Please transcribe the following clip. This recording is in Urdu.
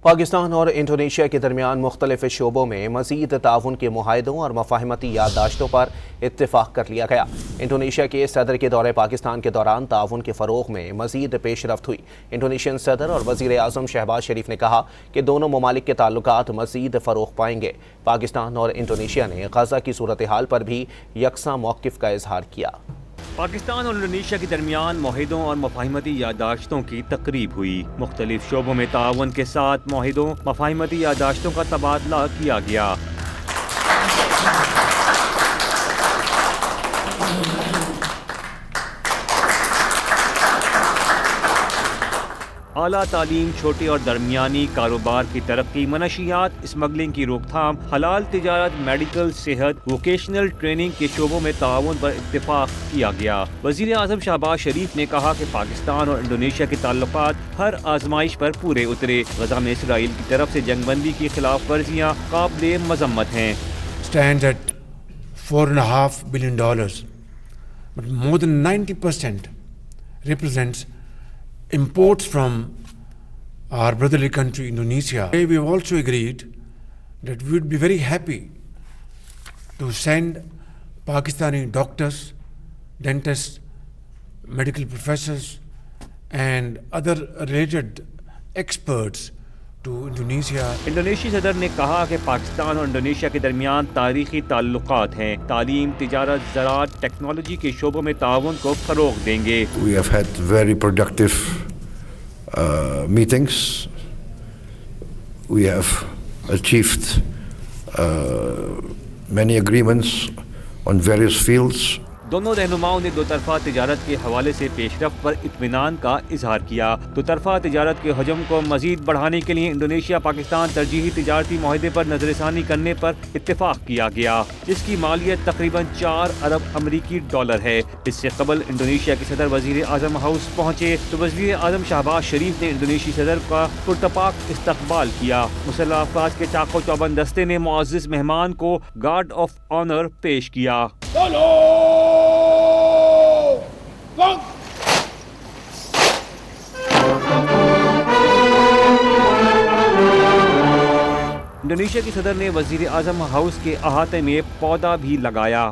پاکستان اور انڈونیشیا کے درمیان مختلف شعبوں میں مزید تعاون کے معاہدوں اور مفاہمتی یادداشتوں پر اتفاق کر لیا گیا۔ انڈونیشیا کے صدر کے دورے پاکستان کے دوران تعاون کے فروغ میں مزید پیش رفت ہوئی۔ انڈونیشین صدر اور وزیر اعظم شہباز شریف نے کہا کہ دونوں ممالک کے تعلقات مزید فروغ پائیں گے۔ پاکستان اور انڈونیشیا نے غزہ کی صورتحال پر بھی یکساں موقف کا اظہار کیا۔ پاکستان اور انڈونیشیا کے درمیان معاہدوں اور مفاہمتی یادداشتوں کی تقریب ہوئی۔ مختلف شعبوں میں تعاون کے ساتھ معاہدوں مفاہمتی یادداشتوں کا تبادلہ کیا گیا۔ اعلیٰ تعلیم، چھوٹے اور درمیانی کاروبار کی ترقی، منشیات، اسمگلنگ کی روک تھام، حلال تجارت، میڈیکل، صحت، ووکیشنل ٹریننگ کے شعبوں میں تعاون پر اتفاق کیا گیا۔ وزیر اعظم شہباز شریف نے کہا کہ پاکستان اور انڈونیشیا کے تعلقات ہر آزمائش پر پورے اترے۔ غزہ میں اسرائیل کی طرف سے جنگ بندی کی خلاف ورزیاں قابل مذمت ہیں۔ Stands at $4.5 billion, but more than 90% represents imports from our brotherly country Indonesia. We have also agreed that we would be very happy to send Pakistani doctors, dentists, medical professors and other related experts to Indonesia. انڈونیشی صدر نے کہا کہ پاکستان اور انڈونیشیا کے درمیان تاریخی تعلقات ہیں۔ تعلیم، تجارت، زراعت، ٹیکنالوجی کے شعبوں میں تعاون کو فروغ دیں گے۔ We have had very productive meetings. We have achieved many agreements on various fields. دونوں رہنماؤں نے دو طرفہ تجارت کے حوالے سے پیش رفت پر اطمینان کا اظہار کیا۔ دو طرفہ تجارت کے حجم کو مزید بڑھانے کے لیے انڈونیشیا پاکستان ترجیحی تجارتی معاہدے پر نظر ثانی کرنے پر اتفاق کیا گیا، جس کی مالیت تقریباً 4 ارب امریکی ڈالر ہے۔ اس سے قبل انڈونیشیا کے صدر وزیر اعظم ہاؤس پہنچے تو وزیر اعظم شہباز شریف نے انڈونیشی صدر کا پرتپاک استقبال کیا۔ مسلح افواج کے چاق و چوبند دستے نے معزز مہمان کو گارڈ آف آنر پیش کیا۔ انڈونیشیا کی صدر نے وزیر اعظم ہاؤس کے احاطے میں پودا بھی لگایا۔